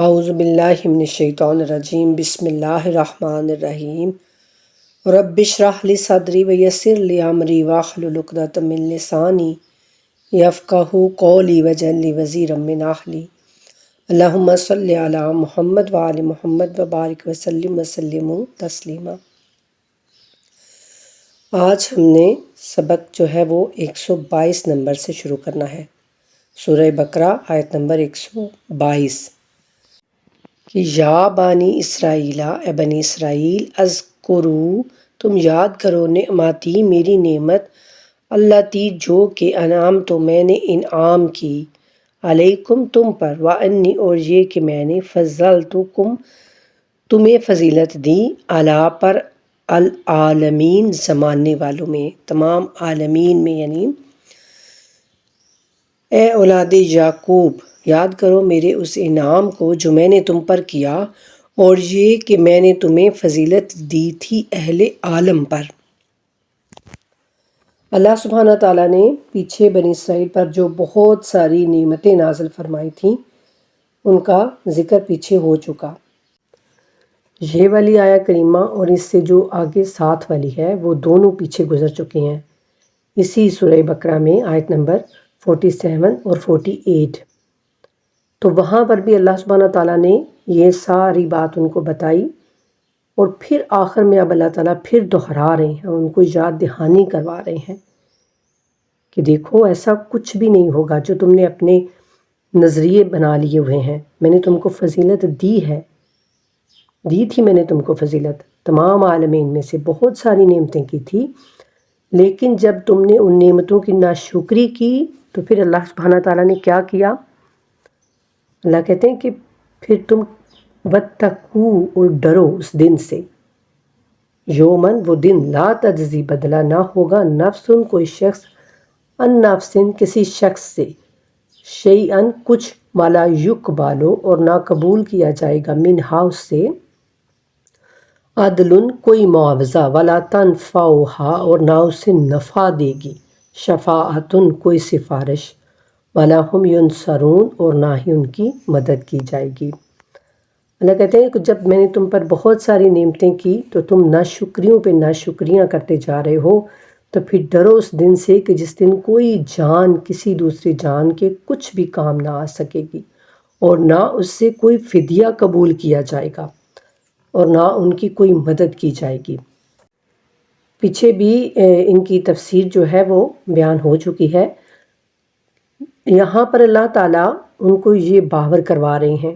اعوذ باللہ من الشیطان الرجیم بسم اللہ الرحمن الرحیم رب اشرح لی صدری ویسر لی امری واحلل عقدۃ من لسانی یفقہوا قولی واجعل لی وزیرا من اہلی اللہم صلی علی محمد وعلی محمد وبارک وسلم تسلیما۔ آج ہم نے سبق جو ہے وہ 122 نمبر سے شروع کرنا ہے، سورہ بقرہ آیت نمبر 122 کہ یا بانی اسرائیل، اے بنی اسرائیل، اذکروا، تم یاد کرو نعمتی، میری نعمت، اللہ تی جو کہ انعام تو میں نے انعام کی، علیکم تم پر، وانی اور یہ کہ میں نے فضلتکم تمہیں فضیلت دی، علی پر العالمین زمانے والوں میں، تمام عالمین میں، یعنی اے اولاد یعقوب یاد کرو میرے اس انعام کو جو میں نے تم پر کیا، اور یہ کہ میں نے تمہیں فضیلت دی تھی اہل عالم پر۔ اللہ سبحانہ تعالیٰ نے پیچھے بنی اسرائیل پر جو بہت ساری نعمتیں نازل فرمائی تھیں ان کا ذکر پیچھے ہو چکا۔ یہ والی آیہ کریمہ اور اس سے جو آگے ساتھ والی ہے وہ دونوں پیچھے گزر چکے ہیں اسی سورہ بقرہ میں، آیت نمبر 47 اور 48۔ تو وہاں پر بھی اللہ سبحانہ تعالیٰ نے یہ ساری بات ان کو بتائی، اور پھر آخر میں اب اللہ تعالیٰ پھر دہرا رہے ہیں، ان کو یاد دہانی کروا رہے ہیں کہ دیکھو ایسا کچھ بھی نہیں ہوگا جو تم نے اپنے نظریے بنا لیے ہوئے ہیں، میں نے تم کو فضیلت دی تھی میں نے تم کو فضیلت، تمام عالمین میں سے بہت ساری نعمتیں کی تھی، لیکن جب تم نے ان نعمتوں کی ناشکری کی تو پھر اللہ سبحانہ تعالیٰ نے کیا کیا؟ اللہ کہتے ہیں کہ پھر تم واتقوا اور ڈرو اس دن سے، یومن وہ دن، لا تجزی بدلہ نہ ہوگا، نفسن کوئی شخص، ان نفسن کسی شخص سے، شیئن کچھ، ولا یقبلو اور نہ قبول کیا جائے گا، منہا اس سے، عدل کوئی معاوضہ، ولا تنفعہا اور نہ اسے نفع دے گی، شفاعتن کوئی سفارش، ولا ہم ینصرون اور نہ ہی ان کی مدد کی جائے گی۔ اللہ کہتے ہیں کہ جب میں نے تم پر بہت ساری نعمتیں کی تو تم ناشکریوں پہ ناشکریاں کرتے جا رہے ہو، تو پھر ڈرو اس دن سے کہ جس دن کوئی جان کسی دوسری جان کے کچھ بھی کام نہ آ سکے گی، اور نہ اس سے کوئی فدیہ قبول کیا جائے گا، اور نہ ان کی کوئی مدد کی جائے گی۔ پیچھے بھی ان کی تفسیر جو ہے وہ بیان ہو چکی ہے۔ یہاں پر اللہ تعالیٰ ان کو یہ باور کروا رہے ہیں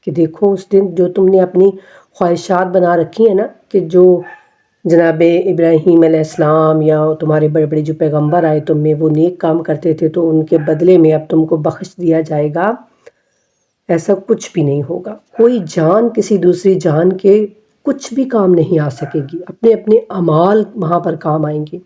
کہ دیکھو اس دن جو تم نے اپنی خواہشات بنا رکھی ہیں نا، کہ جو جناب ابراہیم علیہ السلام یا تمہارے بڑے بڑے جو پیغمبر آئے تم میں وہ نیک کام کرتے تھے تو ان کے بدلے میں اب تم کو بخش دیا جائے گا، ایسا کچھ بھی نہیں ہوگا۔ کوئی جان کسی دوسری جان کے کچھ بھی کام نہیں آ سکے گی، اپنے اپنے اعمال وہاں پر کام آئیں گے،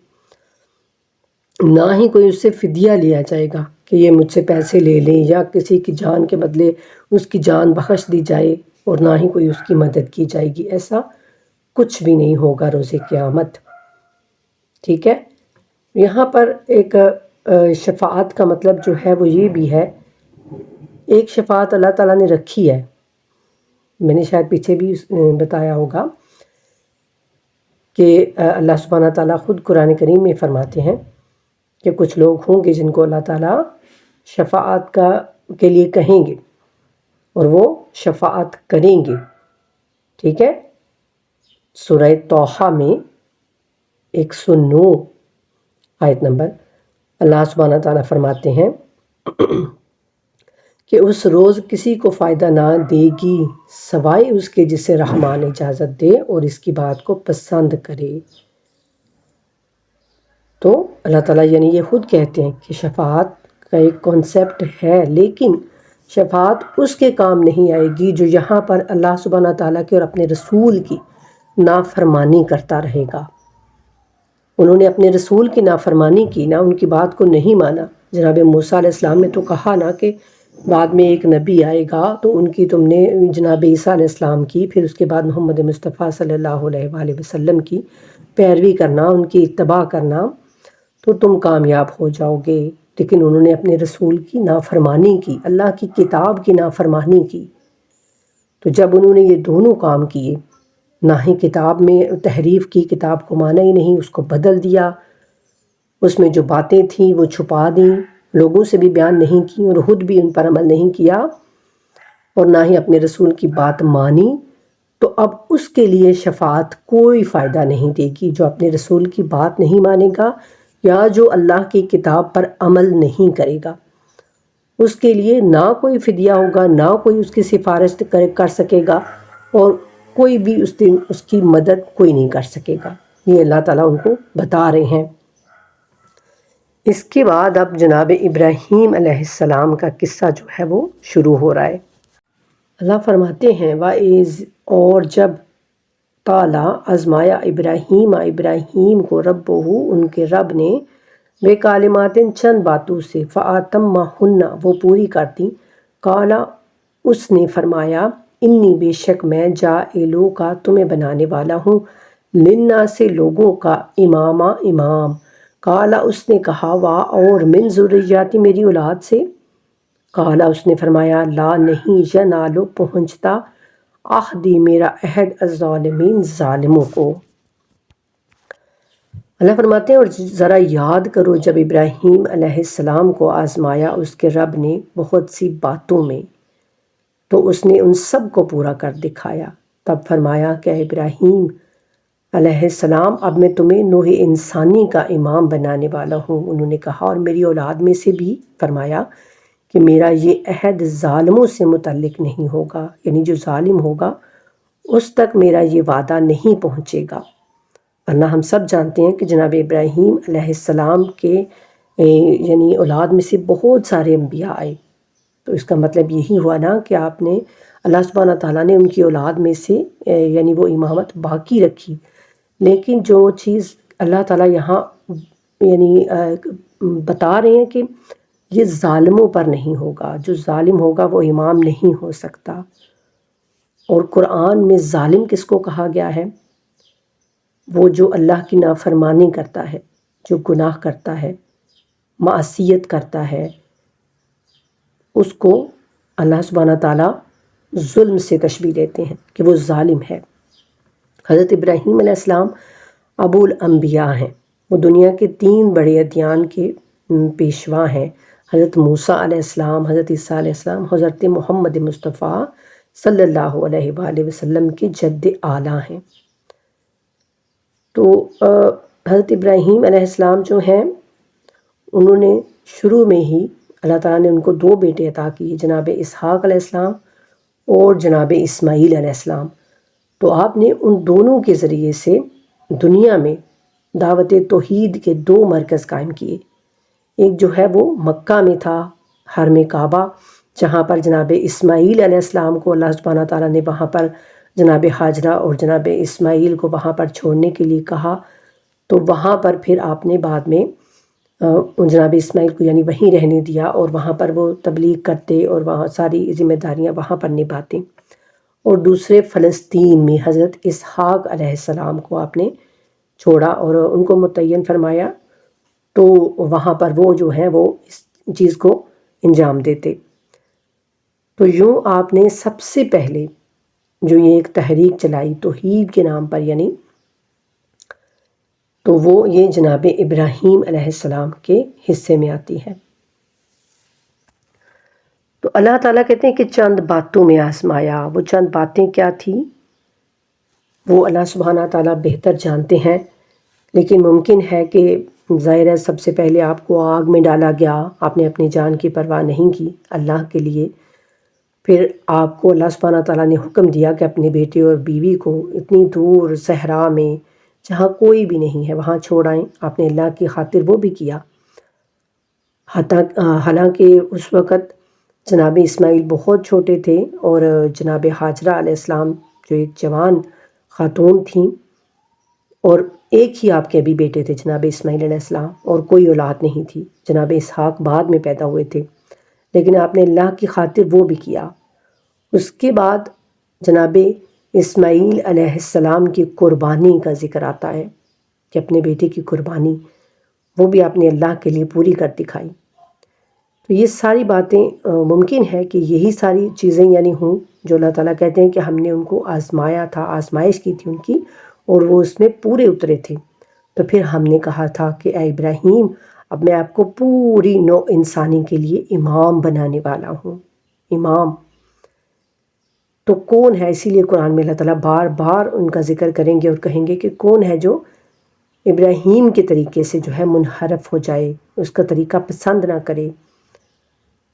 نہ ہی کوئی اس سے فدیہ لیا جائے گا کہ یہ مجھ سے پیسے لے لیں یا کسی کی جان کے بدلے اس کی جان بخش دی جائے، اور نہ ہی کوئی اس کی مدد کی جائے گی، ایسا کچھ بھی نہیں ہوگا روز قیامت۔ ٹھیک ہے، یہاں پر ایک شفاعت کا مطلب جو ہے وہ یہ بھی ہے، ایک شفاعت اللہ تعالیٰ نے رکھی ہے، میں نے شاید پیچھے بھی بتایا ہوگا کہ اللہ سبحانہ تعالیٰ خود قرآن کریم میں فرماتے ہیں کہ کچھ لوگ ہوں گے جن کو اللہ تعالیٰ شفاعت کے لیے کہیں گے اور وہ شفاعت کریں گے۔ ٹھیک ہے، سورہ طٰہٰ میں 109 آیت نمبر، اللہ سبحانہ تعالیٰ فرماتے ہیں کہ اس روز کسی کو فائدہ نہ دے گی سوائے اس کے جسے رحمان اجازت دے اور اس کی بات کو پسند کرے۔ تو اللہ تعالیٰ یعنی یہ خود کہتے ہیں کہ شفاعت کا ایک کانسیپٹ ہے، لیکن شفاعت اس کے کام نہیں آئے گی جو یہاں پر اللہ سبحانہ تعالیٰ کے اور اپنے رسول کی نافرمانی کرتا رہے گا۔ انہوں نے اپنے رسول کی نافرمانی کی نا، ان کی بات کو نہیں مانا۔ جناب موسیٰ علیہ السلام نے تو کہا نا کہ بعد میں ایک نبی آئے گا تو ان کی تم نے جناب عیسیٰ علیہ السلام کی، پھر اس کے بعد محمد مصطفیٰ صلی اللہ علیہ وآلہ وسلم کی پیروی کرنا، ان کی اتباع کرنا تو تم کامیاب ہو جاؤ گے۔ لیکن انہوں نے اپنے رسول کی نافرمانی کی، اللہ کی کتاب کی نافرمانی کی، تو جب انہوں نے یہ دونوں کام کیے، نہ ہی کتاب میں تحریف کی، کتاب کو مانا ہی نہیں، اس کو بدل دیا، اس میں جو باتیں تھیں وہ چھپا دیں، لوگوں سے بھی بیان نہیں کی اور خود بھی ان پر عمل نہیں کیا، اور نہ ہی اپنے رسول کی بات مانی، تو اب اس کے لیے شفاعت کوئی فائدہ نہیں دے گی۔ جو اپنے رسول کی بات نہیں مانے گا یا جو اللہ کی کتاب پر عمل نہیں کرے گا، اس کے لیے نہ کوئی فدیہ ہوگا، نہ کوئی اس کی سفارش کر سکے گا، اور کوئی بھی اس دن اس کی مدد کوئی نہیں کر سکے گا۔ یہ اللہ تعالیٰ ان کو بتا رہے ہیں۔ اس کے بعد اب جناب ابراہیم علیہ السلام کا قصہ جو ہے وہ شروع ہو رہا ہے۔ اللہ فرماتے ہیں وَإِذْ، اور جب طالا آزمایا ابراہیم کو ربہ، ان کے رب نے، بے کالماتن چند باتوں سے، فَآتَمَّہُنَّ، وہ پوری کر دیں، قالا، اس نے فرمایا، انی، بے شک میں، جاعلو کا، تمہیں بنانے والا ہوں، للناس، سے لوگوں کا، امام۔ قالا، اس نے کہا، وا، اور، من ذریاتی، میری اولاد سے۔ قالا، اس نے فرمایا، لا، نہیں، ینالو، پہنچتا، عہدی، میرا عہد، الظالمین، ظالموں کو۔ اللہ فرماتے ہیں اور ذرا یاد کرو جب ابراہیم علیہ السلام کو آزمایا اس کے رب نے بہت سی باتوں میں، تو اس نے ان سب کو پورا کر دکھایا۔ تب فرمایا کہ ابراہیم علیہ السلام، اب میں تمہیں نوع انسانی کا امام بنانے والا ہوں۔ انہوں نے کہا، اور میری اولاد میں سے بھی، فرمایا کہ میرا یہ عہد ظالموں سے متعلق نہیں ہوگا، یعنی جو ظالم ہوگا اس تک میرا یہ وعدہ نہیں پہنچے گا۔ ورنہ ہم سب جانتے ہیں کہ جناب ابراہیم علیہ السلام کے یعنی اولاد میں سے بہت سارے انبیاء آئے، تو اس کا مطلب یہی ہوا نا کہ آپ نے، اللہ سبحانہ تعالیٰ نے ان کی اولاد میں سے یعنی وہ امامت باقی رکھی، لیکن جو چیز اللہ تعالیٰ یہاں یعنی بتا رہے ہیں کہ یہ ظالموں پر نہیں ہوگا، جو ظالم ہوگا وہ امام نہیں ہو سکتا۔ اور قرآن میں ظالم کس کو کہا گیا ہے؟ وہ جو اللہ کی نافرمانی کرتا ہے، جو گناہ کرتا ہے، معصیت کرتا ہے، اس کو اللہ سبحانہ تعالیٰ ظلم سے تشبیہ دیتے ہیں کہ وہ ظالم ہے۔ حضرت ابراہیم علیہ السلام ابو الانبیاء ہیں، وہ دنیا کے 3 بڑے ادیان کے پیشوا ہیں۔ حضرت موسیٰ علیہ السلام، حضرت عیسیٰ علیہ السلام، حضرت محمد مصطفیٰ صلی اللہ علیہ وآلہ وسلم کے جد اعلیٰ ہیں۔ تو حضرت ابراہیم علیہ السلام جو ہیں، انہوں نے شروع میں ہی اللہ تعالیٰ نے ان کو 2 بیٹے عطا کیے، جناب اسحاق علیہ السلام اور جناب اسماعیل علیہ السلام۔ تو آپ نے ان دونوں کے ذریعے سے دنیا میں دعوت توحید کے 2 مرکز قائم کیے۔ ایک جو ہے وہ مکہ میں تھا، حرم کعبہ، جہاں پر جناب اسماعیل علیہ السلام کو اللہ سبحانہ تعالیٰ نے وہاں پر جناب حاجرہ اور جناب اسماعیل کو وہاں پر چھوڑنے کے لیے کہا، تو وہاں پر پھر آپ نے بعد میں جناب اسماعیل کو یعنی وہیں رہنے دیا، اور وہاں پر وہ تبلیغ کرتے اور وہاں ساری ذمہ داریاں وہاں پر نبھاتے۔ اور دوسرے فلسطین میں حضرت اسحاق علیہ السلام کو آپ نے چھوڑا اور ان کو متعین فرمایا، تو وہاں پر وہ جو ہیں وہ اس چیز کو انجام دیتے۔ تو یوں آپ نے سب سے پہلے جو یہ ایک تحریک چلائی توحید کے نام پر، یعنی تو وہ یہ جناب ابراہیم علیہ السلام کے حصے میں آتی ہے۔ تو اللہ تعالیٰ کہتے ہیں کہ چند باتوں میں آزمایا۔ وہ چند باتیں کیا تھیں وہ اللہ سبحانہ تعالیٰ بہتر جانتے ہیں، لیکن ممکن ہے کہ ظاہر ہے سب سے پہلے آپ کو آگ میں ڈالا گیا، آپ نے اپنی جان کی پرواہ نہیں کی اللہ کے لیے، پھر آپ کو اللہ سبحانہ تعالیٰ نے حکم دیا کہ اپنے بیٹے اور بیوی کو اتنی دور صحرا میں جہاں کوئی بھی نہیں ہے وہاں چھوڑ آئیں۔ آپ نے اللہ کی خاطر وہ بھی کیا، حالانکہ اس وقت جناب اسماعیل بہت چھوٹے تھے اور جناب حاجرہ علیہ السلام جو ایک جوان خاتون تھیں، اور ایک ہی آپ کے ابھی بیٹے تھے جناب اسماعیل علیہ السلام، اور کوئی اولاد نہیں تھی۔ جناب اسحاق بعد میں پیدا ہوئے تھے، لیکن آپ نے اللہ کی خاطر وہ بھی کیا۔ اس کے بعد جناب اسماعیل علیہ السلام کی قربانی کا ذکر آتا ہے کہ اپنے بیٹے کی قربانی وہ بھی آپ نے اللہ کے لیے پوری کر دکھائی۔ تو یہ ساری باتیں ممکن ہے کہ یہی ساری چیزیں یعنی ہوں جو اللہ تعالیٰ کہتے ہیں کہ ہم نے ان کو آزمایا تھا، آزمائش کی تھی ان کی، اور وہ اس میں پورے اترے تھے۔ تو پھر ہم نے کہا تھا کہ اے ابراہیم، اب میں آپ کو پوری نوع انسانی کے لیے امام بنانے والا ہوں۔ امام تو کون ہے؟ اسی لیے قرآن میں اللہ تعالیٰ بار بار ان کا ذکر کریں گے اور کہیں گے کہ کون ہے جو ابراہیم کے طریقے سے جو ہے منحرف ہو جائے، اس کا طریقہ پسند نہ کرے۔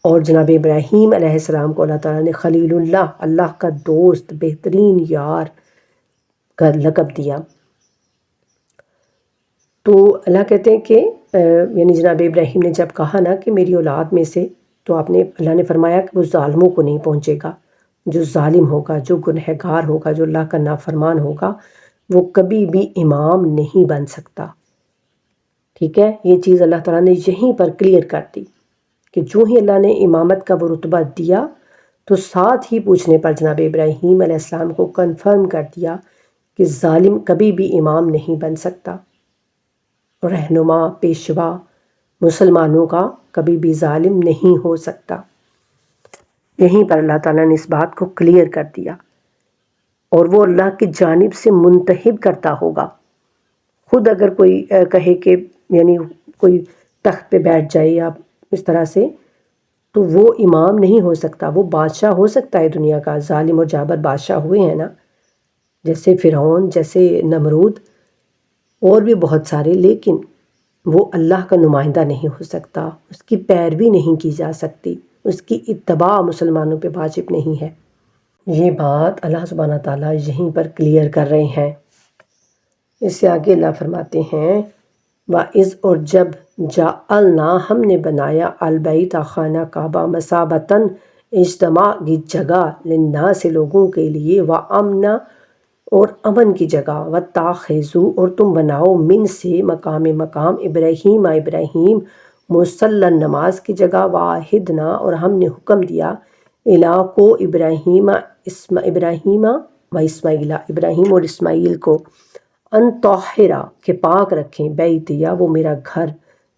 اور جناب ابراہیم علیہ السلام کو اللہ تعالیٰ نے خلیل اللہ، اللہ کا دوست، بہترین یار کا لقب دیا۔ تو اللہ کہتے ہیں کہ یعنی جناب ابراہیم نے جب کہا نا کہ میری اولاد میں سے، تو اللہ نے فرمایا کہ وہ ظالموں کو نہیں پہنچے گا۔ جو ظالم ہوگا، جو گنہگار ہوگا، جو اللہ کا نافرمان ہوگا، وہ کبھی بھی امام نہیں بن سکتا۔ ٹھیک ہے، یہ چیز اللہ تعالیٰ نے یہیں پر کلیئر کر دی کہ جو ہی اللہ نے امامت کا وہ رتبہ دیا تو ساتھ ہی پوچھنے پر جناب ابراہیم علیہ السلام کو کنفرم کر دیا کہ ظالم کبھی بھی امام نہیں بن سکتا، رہنما پیشوا مسلمانوں کا کبھی بھی ظالم نہیں ہو سکتا۔ یہیں پر اللہ تعالیٰ نے اس بات کو کلیئر کر دیا، اور وہ اللہ کی جانب سے منتخب کرتا ہوگا۔ خود اگر کوئی کہے کہ یعنی کوئی تخت پہ بیٹھ جائے یا اس طرح سے، تو وہ امام نہیں ہو سکتا۔ وہ بادشاہ ہو سکتا ہے دنیا کا، ظالم اور جابر بادشاہ ہوئے ہیں نا، جیسے فرعون، جیسے نمرود، اور بھی بہت سارے، لیکن وہ اللہ کا نمائندہ نہیں ہو سکتا، اس کی پیروی نہیں کی جا سکتی، اس کی اتباع مسلمانوں پہ واجب نہیں ہے۔ یہ بات اللہ سبحانہ تعالیٰ یہیں پر کلیئر کر رہے ہیں۔ اس سے آگے اللہ فرماتے ہیں وَإِذْ اور جب جعلنا ہم نے بنایا البیت خانہ کعبہ مثابتاً اجتماع کی جگہ للناس لوگوں کے لیے وامنا اور امن کی جگہ واتخذوا اور تم بناؤ من سے مقام ابراہیم ابراہیم مصلی نماز کی جگہ واحدنا اور ہم نے حکم دیا کو ابراہیم و اسماعیل ابراہیم اور اسماعیل کو ان طاہرہ کہ پاک رکھیں بیتیا وہ میرا گھر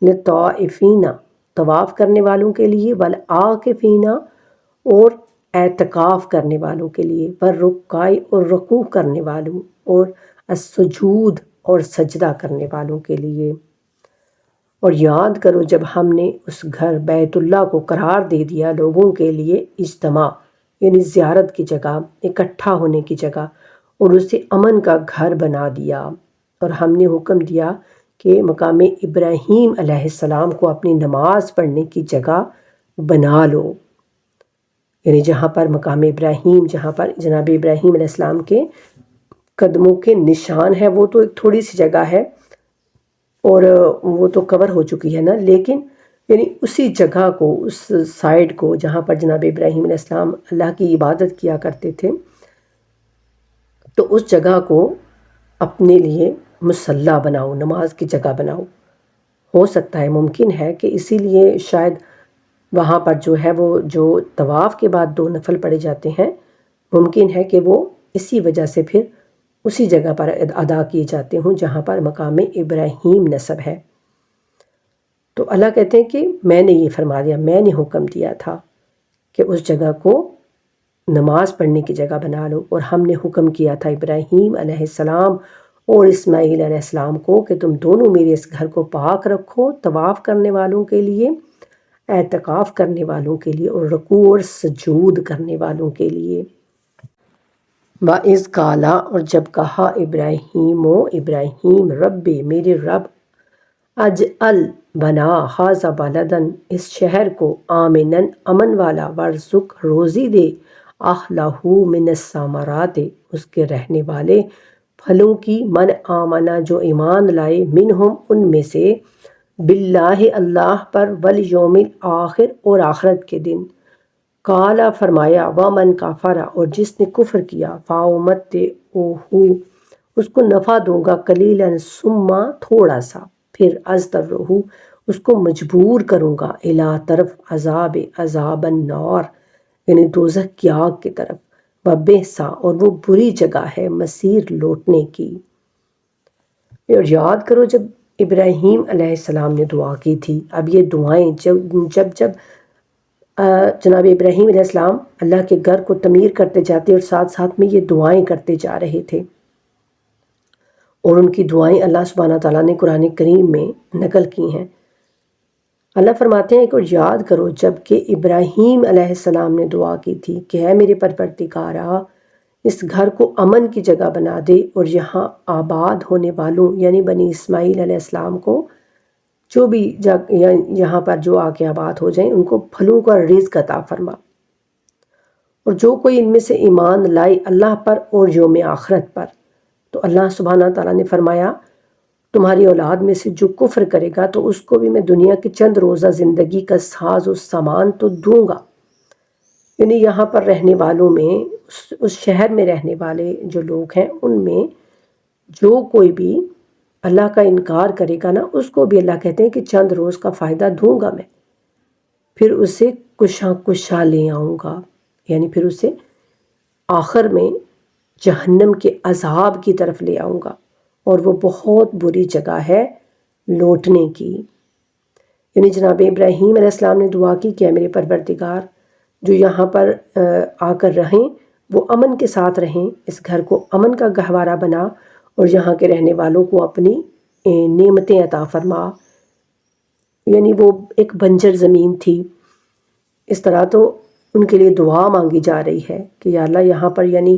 للطائفین طواف کرنے والوں کے لیے والعاکفین اور اعتکاف کرنے والوں کے لیے والرکع اور رکوع کرنے والوں اور السجود اور سجدہ کرنے والوں کے لیے۔ اور یاد کرو جب ہم نے اس گھر بیت اللہ کو قرار دے دیا لوگوں کے لیے اجتماع یعنی زیارت کی جگہ، اکٹھا ہونے کی جگہ، اور اسے امن کا گھر بنا دیا، اور ہم نے حکم دیا کہ مقام ابراہیم علیہ السلام کو اپنی نماز پڑھنے کی جگہ بنا لو۔ یعنی جہاں پر مقام ابراہیم، جہاں پر جناب ابراہیم علیہ السلام کے قدموں کے نشان ہے، وہ تو ایک تھوڑی سی جگہ ہے اور وہ تو کور ہو چکی ہے نا، لیکن یعنی اسی جگہ کو، اس سائڈ کو جہاں پر جناب ابراہیم علیہ السلام اللہ کی عبادت کیا کرتے تھے، تو اس جگہ کو اپنے لیے مصلی بناؤ، نماز کی جگہ بناؤ۔ ہو سکتا ہے، ممکن ہے کہ اسی لیے شاید وہاں پر جو ہے وہ جو طواف کے بعد 2 نفل پڑھے جاتے ہیں، ممکن ہے کہ وہ اسی وجہ سے پھر اسی جگہ پر ادا کیے جاتے ہوں جہاں پر مقام ابراہیم نصب ہے۔ تو اللہ کہتے ہیں کہ میں نے یہ فرما دیا، میں نے حکم دیا تھا کہ اس جگہ کو نماز پڑھنے کی جگہ بنا لو، اور ہم نے حکم کیا تھا ابراہیم علیہ السلام اور اسماعیل علیہ السلام کو کہ تم دونوں میرے اس گھر کو پاک رکھو، طواف کرنے والوں کے لیے، اعتکاف کرنے والوں کے لیے، اور رکوع اور سجود کرنے والوں کے لیے۔ وَإِذْ قَالَ اور جب کہا ابراہیم رب میرے رب اجعل بنا ھذا بلدن اس شہر کو آمناً امن والا وارزق روزی دے اہلہ من الثمرات اس کے رہنے والے پھلوں کی من آمنا جو ایمان لائے منہم ان میں سے باللہ اللہ پر والیوم الآخر اور آخرت کے دن، قالا فرمایا ومن کفر اور جس نے کفر کیا فاؤمتعہ اس کو نفع دوں گا قلیلاً ثم تھوڑا سا، پھر ازدرہ اس کو مجبور کروں گا الی طرف عذاب النار یعنی دوزخ کی آگ کی طرف، وبئس اور وہ بری جگہ ہے مصیر لوٹنے کی۔ اور یاد کرو جب ابراہیم علیہ السلام نے دعا کی تھی، اب یہ دعائیں جب جناب ابراہیم علیہ السلام اللہ کے گھر کو تعمیر کرتے جاتے اور ساتھ ساتھ میں یہ دعائیں کرتے جا رہے تھے، اور ان کی دعائیں اللہ سبحانہ تعالیٰ نے قرآن کریم میں نقل کی ہیں۔ اللہ فرماتے ہیں کہ اور یاد کرو جب کہ ابراہیم علیہ السلام نے دعا کی تھی کہ اے میرے پروردگارا، اس گھر کو امن کی جگہ بنا دے اور یہاں آباد ہونے والوں یعنی بنی اسماعیل علیہ السلام کو جو بھی یہاں پر جو آ کے آباد ہو جائیں ان کو پھلوں کا رزق عطا فرما، اور جو کوئی ان میں سے ایمان لائے اللہ پر اور یوم آخرت پر، تو اللہ سبحانہ تعالیٰ نے فرمایا تمہاری اولاد میں سے جو کفر کرے گا تو اس کو بھی میں دنیا کی چند روزہ زندگی کا ساز و سامان تو دوں گا، یعنی یہاں پر رہنے والوں میں اس شہر میں رہنے والے جو لوگ ہیں ان میں جو کوئی بھی اللہ کا انکار کرے گا نا، اس کو بھی اللہ کہتے ہیں کہ چند روز کا فائدہ دوں گا میں، پھر اسے کشا کشا لے آؤں گا، یعنی پھر اسے آخر میں جہنم کے عذاب کی طرف لے آؤں گا، اور وہ بہت بری جگہ ہے لوٹنے کی۔ یعنی جناب ابراہیم علیہ السلام نے دعا کی کہ اے میرے پروردگار، جو یہاں پر آ کر رہیں وہ امن کے ساتھ رہیں، اس گھر کو امن کا گہوارہ بنا اور یہاں کے رہنے والوں کو اپنی نعمتیں عطا فرما۔ یعنی وہ ایک بنجر زمین تھی، اس طرح تو ان کے لیے دعا مانگی جا رہی ہے کہ یا اللہ یہاں پر یعنی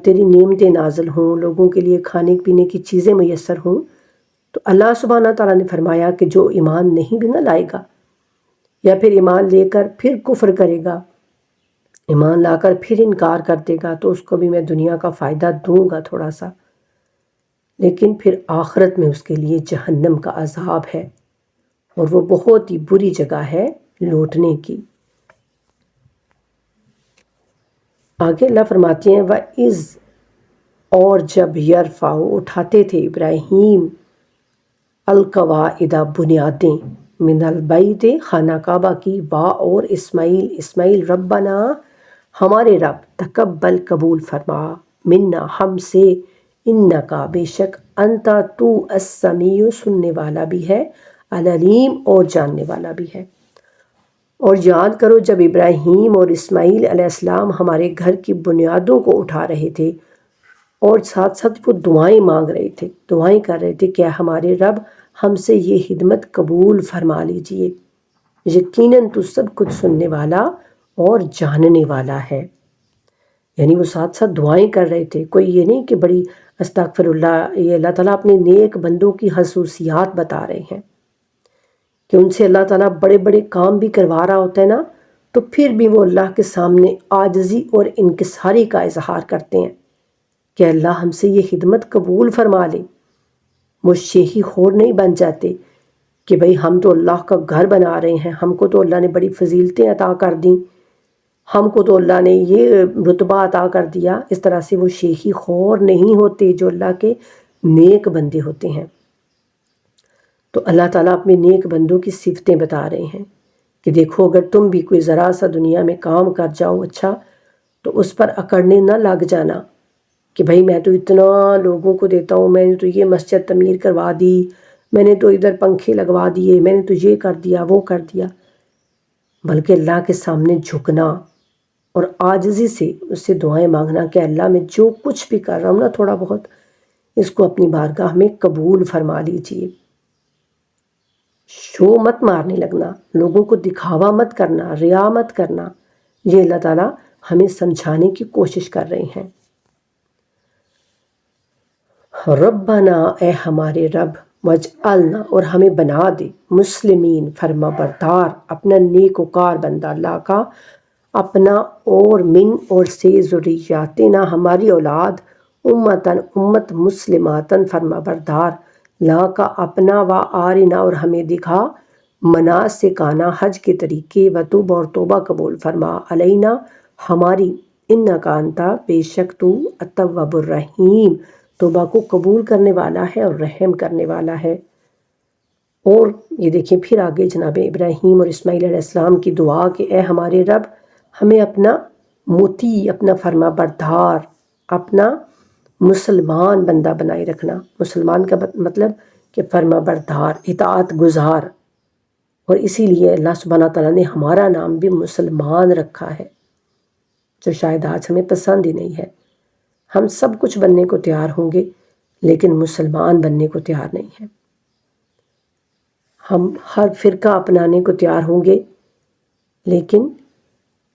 تیری نعمتیں نازل ہوں، لوگوں کے لیے کھانے پینے کی چیزیں میسر ہوں۔ تو اللہ سبحانہ تعالیٰ نے فرمایا کہ جو ایمان نہیں بھی نہ لائے گا یا پھر ایمان لے کر پھر کفر کرے گا، ایمان لا کر پھر انکار کر دے گا، تو اس کو بھی میں دنیا کا فائدہ دوں گا تھوڑا سا، لیکن پھر آخرت میں اس کے لیے جہنم کا عذاب ہے، اور وہ بہت ہی بری جگہ ہے لوٹنے کی۔ آگے اللہ فرماتے ہیں وَإِذْ، اور جب یرفع اٹھاتے تھے ابراہیم القواعد بنیادیں من البیت خانہ کعبہ کی، اور اسماعیل ربنا ہمارے رب تقبل قبول فرما، منا ہم سے، انکا بے شک، انتا تو السمیع سننے والا بھی ہے، العلیم اور جاننے والا بھی ہے۔ اور یاد کرو جب ابراہیم اور اسماعیل علیہ السلام ہمارے گھر کی بنیادوں کو اٹھا رہے تھے اور ساتھ ساتھ وہ دعائیں مانگ رہے تھے، دعائیں کر رہے تھے کہ ہمارے رب ہم سے یہ خدمت قبول فرما لیجئے، یقیناً تو سب کچھ سننے والا اور جاننے والا ہے۔ یعنی وہ ساتھ ساتھ دعائیں کر رہے تھے، کوئی یہ نہیں کہ بڑی استغفر اللہ، یہ اللہ تعالیٰ اپنے نیک بندوں کی خصوصیات بتا رہے ہیں کہ ان سے اللہ تعالیٰ بڑے بڑے کام بھی کروا رہا ہوتا ہے نا، تو پھر بھی وہ اللہ کے سامنے عاجزی اور انکساری کا اظہار کرتے ہیں کہ اللہ ہم سے یہ خدمت قبول فرما لے۔ وہ شیخی خور نہیں بن جاتے کہ بھئی ہم تو اللہ کا گھر بنا رہے ہیں، ہم کو تو اللہ نے بڑی فضیلتیں عطا کر دیں، ہم کو تو اللہ نے یہ رتبہ عطا کر دیا۔ اس طرح سے وہ شیخی خور نہیں ہوتے جو اللہ کے نیک بندے ہوتے ہیں۔ تو اللہ تعالیٰ اپنے نیک بندوں کی صفتیں بتا رہے ہیں کہ دیکھو اگر تم بھی کوئی ذرا سا دنیا میں کام کر جاؤ اچھا، تو اس پر اکڑنے نہ لگ جانا کہ بھئی میں تو اتنا لوگوں کو دیتا ہوں، میں نے تو یہ مسجد تعمیر کروا دی، میں نے تو ادھر پنکھے لگوا دیے، میں نے تو یہ کر دیا وہ کر دیا، بلکہ اللہ کے سامنے جھکنا اور عاجزی سے اس سے دعائیں مانگنا کہ اللہ میں جو کچھ بھی کر رہا ہوں نا تھوڑا بہت، اس کو اپنی بارگاہ میں قبول فرما لیجئے۔ شو مت مارنے لگنا، لوگوں کو دکھاوا مت کرنا، ریا مت کرنا، یہ اللہ تعالیٰ ہمیں سمجھانے کی کوشش کر رہے ہیں۔ ربنا، اے ہمارے رب، وجعلنا، اور ہمیں بنا دے، مسلمین، فرما بردار، اپنا نیکوکار بندہ اللہ کا، اپنا اور من اور سے، ذریاتنا، ہماری اولاد، امتاً امت، مسلماتاً، فرما بردار، لا کا اپنا، و آرنا، اور ہمیں دکھا، مناسکانا، حج کے طریقے، وتوب، اور توبہ قبول فرما، علینا، ہماری، انکا انتا، بے شک تو، التواب الرحیم، توبہ کو قبول کرنے والا ہے اور رحم کرنے والا ہے۔ اور یہ دیکھیں پھر آگے جناب ابراہیم اور اسماعیل علیہ السلام کی دعا کہ اے ہمارے رب ہمیں اپنا مطیع، اپنا فرما بردار، اپنا مسلمان بندہ بنائے رکھنا۔ مسلمان کا مطلب کہ فرما بردار، اطاعت گزار، اور اسی لیے اللہ سبحانہ تعالیٰ نے ہمارا نام بھی مسلمان رکھا ہے، جو شاید آج ہمیں پسند ہی نہیں ہے۔ ہم سب کچھ بننے کو تیار ہوں گے لیکن مسلمان بننے کو تیار نہیں ہیں۔ ہم ہر فرقہ اپنانے کو تیار ہوں گے لیکن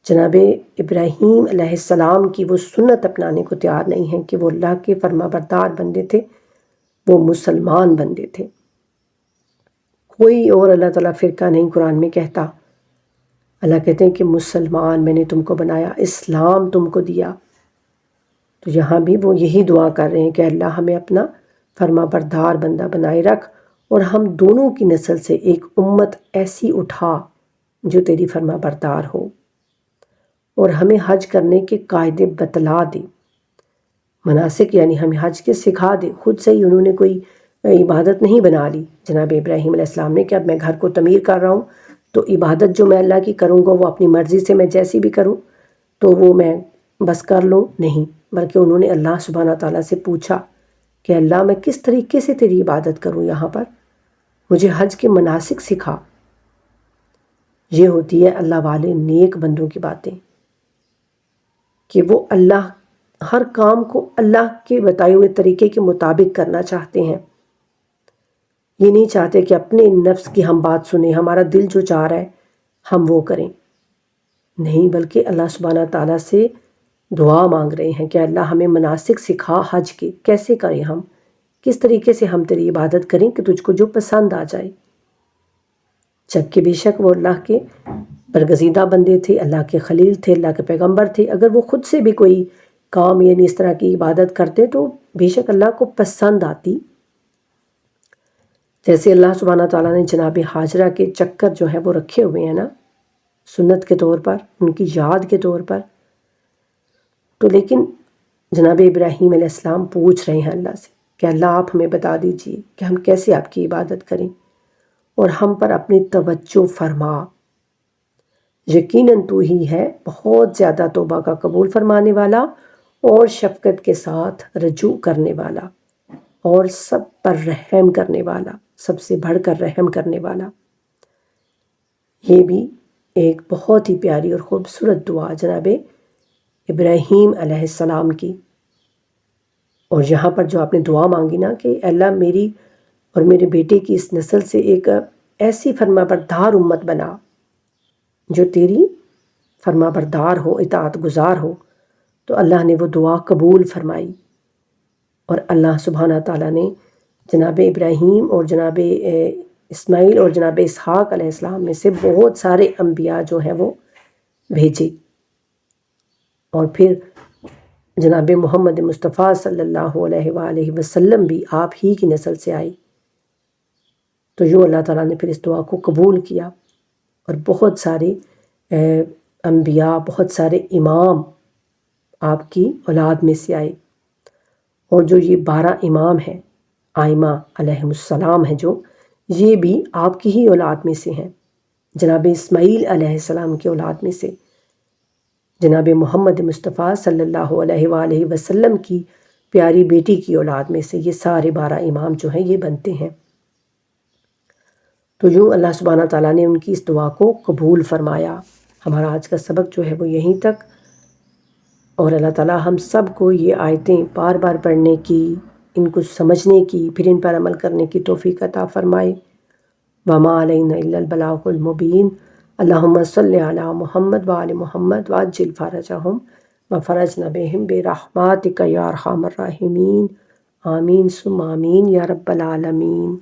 جناب ابراہیم علیہ السلام کی وہ سنت اپنانے کو تیار نہیں ہیں کہ وہ اللہ کے فرما بردار بندے تھے، وہ مسلمان بندے تھے۔ کوئی اور اللہ تعالیٰ فرقہ نہیں قرآن میں کہتا۔ اللہ کہتے ہیں کہ مسلمان میں نے تم کو بنایا، اسلام تم کو دیا۔ تو یہاں بھی وہ یہی دعا کر رہے ہیں کہ اللہ ہمیں اپنا فرما بردار بندہ بنائے رکھ، اور ہم دونوں کی نسل سے ایک امت ایسی اٹھا جو تیری فرما بردار ہو، اور ہمیں حج کرنے کے قاعدے بتلا دے، مناسک یعنی ہمیں حج کے سکھا دے۔ خود سے ہی انہوں نے کوئی عبادت نہیں بنا لی جناب ابراہیم علیہ السلام نے کہ اب میں گھر کو تعمیر کر رہا ہوں تو عبادت جو میں اللہ کی کروں گا وہ اپنی مرضی سے میں جیسی بھی کروں تو وہ میں بس کر لوں، نہیں، بلکہ انہوں نے اللہ سبحانہ تعالیٰ سے پوچھا کہ اللہ میں کس طریقے سے تیری عبادت کروں، یہاں پر مجھے حج کے مناسک سکھا۔ یہ ہوتی ہے اللہ والے نیک بندوں کی باتیں کہ وہ اللہ ہر کام کو اللہ کے بتائے ہوئے طریقے کے مطابق کرنا چاہتے ہیں۔ یہ نہیں چاہتے کہ اپنے نفس کی ہم بات سنیں، ہمارا دل جو چاہ رہا ہے ہم وہ کریں، نہیں، بلکہ اللہ سبحانہ تعالیٰ سے دعا مانگ رہے ہیں کہ اللہ ہمیں مناسک سکھا حج کے، کیسے کریں، ہم کس طریقے سے ہم تیری عبادت کریں کہ تجھ کو جو پسند آ جائے۔ جبکہ بے شک وہ اللہ کے برگزیدہ بندے تھے، اللہ کے خلیل تھے، اللہ کے پیغمبر تھے، اگر وہ خود سے بھی کوئی کام یعنی اس طرح کی عبادت کرتے تو بے شک اللہ کو پسند آتی۔ جیسے اللہ سبحانہ تعالیٰ نے جناب حاجرہ کے چکر جو ہے وہ رکھے ہوئے ہیں نا، سنت کے طور پر، ان کی یاد کے طور پر، تو لیکن جناب ابراہیم علیہ السلام پوچھ رہے ہیں اللہ سے کہ اللہ آپ ہمیں بتا دیجئے کہ ہم کیسے آپ کی عبادت کریں، اور ہم پر اپنی توجہ فرما، یقیناً تو ہی ہے بہت زیادہ توبہ کا قبول فرمانے والا اور شفقت کے ساتھ رجوع کرنے والا اور سب پر رحم کرنے والا، سب سے بڑھ کر رحم کرنے والا۔ یہ بھی ایک بہت ہی پیاری اور خوبصورت دعا جناب ابراہیم علیہ السلام کی۔ اور یہاں پر جو آپ نے دعا مانگی نا کہ اللہ میری اور میرے بیٹے کی اس نسل سے ایک ایسی فرما بردار امت بنا جو تیری فرما بردار ہو، اطاعت گزار ہو، تو اللہ نے وہ دعا قبول فرمائی، اور اللہ سبحانہ تعالیٰ نے جناب ابراہیم اور جناب اسماعیل اور جناب اسحاق علیہ السلام میں سے بہت سارے انبیاء جو ہیں وہ بھیجے، اور پھر جناب محمد مصطفیٰ صلی اللہ علیہ وآلہ وسلم بھی آپ ہی کی نسل سے آئی۔ تو یوں اللہ تعالیٰ نے پھر اس دعا کو قبول کیا، اور بہت سارے انبیاء، بہت سارے امام آپ کی اولاد میں سے آئے، اور جو یہ 12 امام ہیں آئمہ علیہم السلام ہیں جو، یہ بھی آپ کی ہی اولاد میں سے ہیں، جناب اسماعیل علیہ السلام کی اولاد میں سے، جناب محمد مصطفیٰ صلی اللہ علیہ وآلہ وسلم کی پیاری بیٹی کی اولاد میں سے، یہ سارے 12 امام جو ہیں یہ بنتے ہیں۔ تو یوں اللہ سبحانہ تعالیٰ نے ان کی اس دعا کو قبول فرمایا۔ ہمارا آج کا سبق جو ہے وہ یہیں تک، اور اللہ تعالیٰ ہم سب کو یہ آیتیں بار بار پڑھنے کی، ان کو سمجھنے کی، پھر ان پر عمل کرنے کی توفیق عطا فرمائے۔ وما علینا الا البلاغ المبین۔ اللہم صلی علی محمد وآل محمد وعجل فرجہم وفرجنا بہم برحمتک یا ارحم الراحمین، آمین ثم آمین یا رب العالمین۔